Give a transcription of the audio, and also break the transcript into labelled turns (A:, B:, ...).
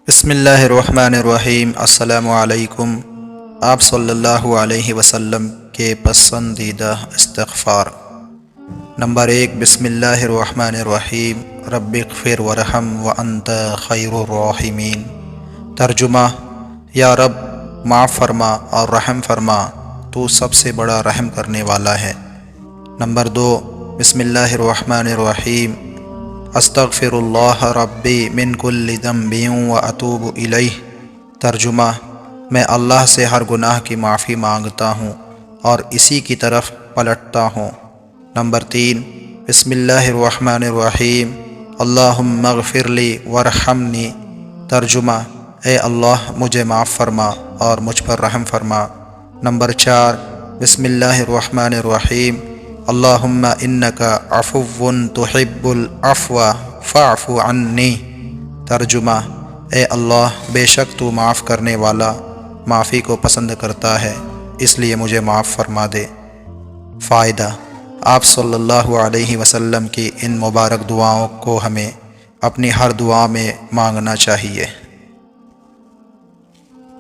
A: بسم اللہ الرحمن الرحیم۔ السلام علیکم۔ آپ صلی اللہ علیہ وسلم کے پسندیدہ استغفار۔ نمبر 1، بسم اللہ الرحمن الرحیم، رب اغفر ورحم وانت خیر الراحمین۔ ترجمہ: یا رب معاف فرما اور رحم فرما، تو سب سے بڑا رحم کرنے والا ہے۔ نمبر 2، بسم اللہ الرحمن الرحیم، استغفر اللہ ربی من کل ذنب واتوب الیہ۔ ترجمہ: میں اللہ سے ہر گناہ کی معافی مانگتا ہوں اور اسی کی طرف پلٹتا ہوں۔ نمبر 3، بسم اللہ الرحمن الرحیم، اللہم اغفر لی وارحمنی۔ ترجمہ: اے اللہ مجھے معاف فرما اور مجھ پر رحم فرما۔ نمبر 4، بسم اللہ الرحمن الرحیم، اللہم انکا عفو تحب العفو فاعف عنی۔ ترجمہ: اے اللہ بے شک تو معاف کرنے والا معافی کو پسند کرتا ہے، اس لیے مجھے معاف فرما دے۔ فائدہ: آپ صلی اللہ علیہ وسلم کی ان مبارک دعاؤں کو ہمیں اپنی ہر دعا میں مانگنا چاہیے۔